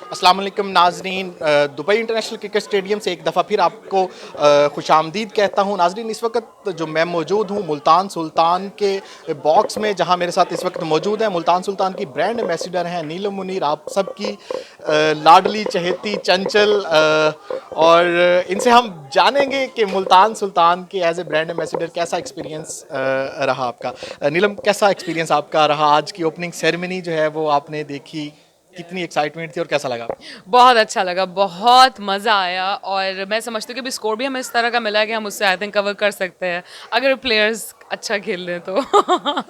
अस्सलाम वालेकुम नाजरीन, दुबई इंटरनेशनल क्रिकेट स्टेडियम से एक दफ़ा फिर आपको खुशामदीद कहता हूँ। नाजरीन, इस वक्त जो मैं मौजूद हूँ मुल्तान सुल्तान के बॉक्स में, जहाँ मेरे साथ इस वक्त मौजूद है मुल्तान सुल्तान की ब्रांड एम्बेसडर हैं नीलम मुनीर, आप सबकी लाडली चहेती चंचल, और इनसे हम जानेंगे कि मुल्तान सुल्तान के एज ए ब्रांड एम्बेसडर कैसा एक्सपीरियंस रहा आपका। नीलम, कैसा एक्सपीरियंस आपका रहा? आज की ओपनिंग सेरेमनी जो है वो आपने देखी, कितनी एक्साइटमेंट थी और कैसा लगा? बहुत अच्छा लगा, बहुत मज़ा आया। और मैं समझती हूँ कि अभी स्कोर भी हमें इस तरह का मिला है कि हम उससे आई थिंक कवर कर सकते हैं अगर प्लेयर्स अच्छा खेल लें तो।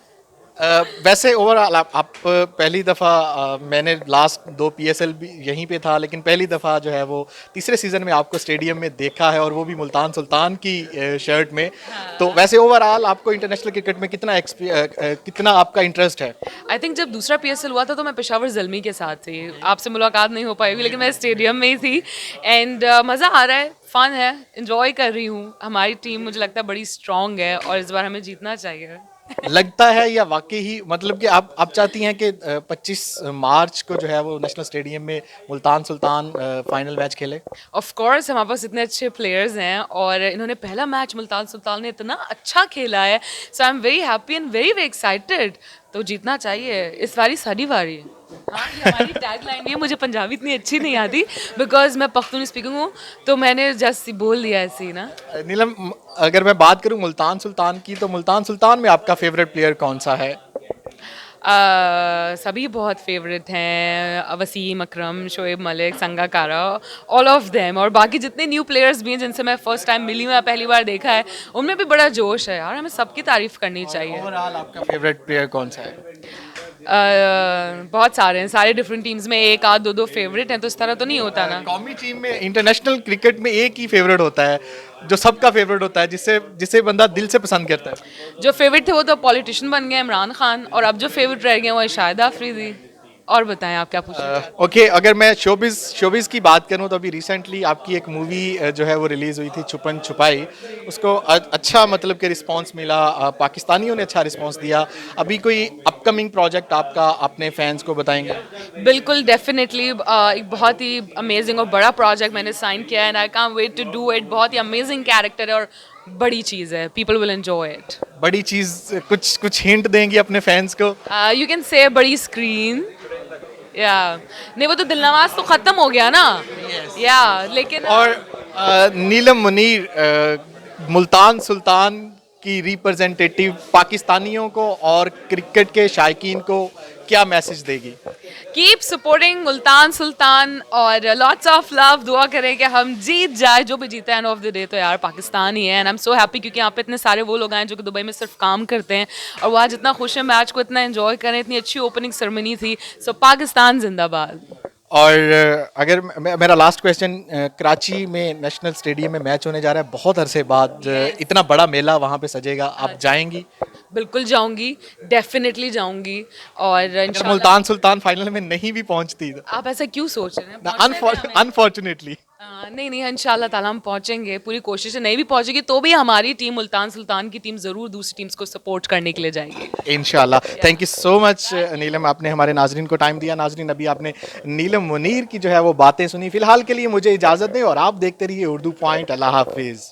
वैसे ओवरऑल आप पहली दफ़ा, मैंने लास्ट 2 पीएसएल भी यहीं पे था, लेकिन पहली दफ़ा जो है वो तीसरे सीज़न में आपको स्टेडियम में देखा है, और वो भी मुल्तान सुल्तान की शर्ट में। तो वैसे ओवरऑल आपको इंटरनेशनल क्रिकेट में कितना आपका इंटरेस्ट है? आई थिंक जब दूसरा पीएसएल हुआ था तो मैं पेशावर जल्मी के साथ थी, आपसे मुलाकात नहीं हो पाई होगी, लेकिन मैं स्टेडियम में ही थी। एंड मज़ा आ रहा है, फन है, इंजॉय कर रही हूँ। हमारी टीम मुझे लगता है बड़ी स्ट्रांग है और इस बार हमें जीतना चाहिए। लगता है या वाकई ही, मतलब कि आप चाहती हैं कि 25 मार्च को जो है वो नेशनल स्टेडियम में मुल्तान सुल्तान फाइनल मैच खेले? ऑफ कोर्स हमारे पास इतने अच्छे प्लेयर्स हैं और इन्होंने पहला मैच मुल्तान सुल्तान ने इतना अच्छा खेला है, so I am very happy and very very excited. तो जीतना चाहिए इस बारी, सारी बारी। हाँ, ये हमारी टैग लाइन है। मुझे पंजाबी इतनी अच्छी नहीं आती बिकॉज मैं पख्तूनी स्पीकिंग हूँ, तो मैंने जस्ट बोल दिया ऐसे ही ना। नीलम, अगर मैं बात करूं मुल्तान सुल्तान की, तो मुल्तान सुल्तान में आपका फेवरेट प्लेयर कौन सा है? सभी बहुत फेवरेट हैं, Wasim Akram, Shoaib Malik, Sangakkara, all of them. और बाकी जितने न्यू प्लेयर्स भी हैं जिनसे मैं फर्स्ट टाइम मिली हूँ या पहली बार देखा है, उनमें भी बड़ा जोश है यार, हमें सबकी तारीफ करनी चाहिए। ओवरऑल आपका फेवरेट प्लेयर कौन सा है? बहुत सारे हैं, सारे डिफरेंट टीम्स में एक आध दो दो फेवरेट हैं, तो इस तरह तो नहीं होता ना। कौमी टीम में, इंटरनेशनल क्रिकेट में एक ही फेवरेट होता है, जो सबका फेवरेट होता है, जिसे जिसे बंदा दिल से पसंद करता है। जो फेवरेट थे वो तो पॉलिटिशियन बन गए, इमरान खान, और अब जो फेवरेट रह गए वो है शाहिदा अफरीदी। और बताएं आप क्या पूछ रहे हैं। ओके, अगर मैं शोबिस की बात करूं, तो अभी रिसेंटली आपकी एक मूवी जो है वो रिलीज हुई थी, छुपन छुपाई। उसको अच्छा, मतलब कि रिस्पांस मिला, पाकिस्तानियों ने अच्छा रिस्पांस दिया। अभी कोई अपकमिंग प्रोजेक्ट आपका अपने फैंस को बताएंगे? बिल्कुल, डेफिनेटली एक बहुत ही अमेजिंग और बड़ा प्रोजेक्ट मैंने साइन किया है and I can't wait to do it. बहुत ही अमेजिंग कैरेक्टर है और बड़ी चीज़ है, पीपल विल एंजॉय इट। बड़ी चीज, कुछ हिंट देंगी अपने फैंस को? यू कैन से बड़ी स्क्रीन, या नहीं, वो तो दिलनवाज तो ख़त्म हो गया ना। या लेकिन और नीलम मुनीर, मुल्तान सुल्तान की रिप्रेजेंटेटिव, पाकिस्तानियों को और क्रिकेट के शायकीन को क्या मैसेज देगी? कीप सपोर्टिंग मुल्तान सुल्तान और लॉट्स ऑफ लव। दुआ करें कि हम जीत जाए, जो भी जीता है एंड ऑफ द डे तो यार पाकिस्तान ही है। And I am so happy क्योंकि यहाँ पे इतने सारे वो लोग आए जो कि दुबई में सिर्फ काम करते हैं और वो आज इतना खुश है, मैच को इतना एंजॉय करें, इतनी अच्छी ओपनिंग सेरेमनी थी। सो पाकिस्तान जिंदाबाद। और अगर मेरा लास्ट क्वेश्चन, कराची में नेशनल स्टेडियम में मैच होने जा रहा है बहुत अरसे बाद, इतना बड़ा मेला वहाँ पे सजेगा, आप जाएंगी? बिल्कुल जाऊंगी, डेफिनेटली जाऊंगी। और अगर इंशाल्लाह। मुल्तान सुल्तान फाइनल में नहीं भी पहुंचती तो? आप ऐसा क्यों सोच रहे हैं? पहुंचने दें हमें। अनफॉर्चुनेटली। नहीं नहीं, इंशाल्लाह ताला हम पहुंचेंगे, पूरी कोशिश है। नहीं भी पहुंचेगी तो भी हमारी टीम, मुल्तान सुल्तान की टीम, ज़रूर दूसरी टीम्स को सपोर्ट करने के लिए जाएगी। इंशाल्लाह। थैंक यू सो मच नीलम, आपने हमारे नाजरीन को टाइम दिया। नाजरीन, अभी आपने नीलम मुनीर की जो है वो बातें सुनी। फिलहाल के लिए मुझे इजाज़त दें और आप देखते रहिए उर्दू पॉइंट। अल्लाह हाफिज़।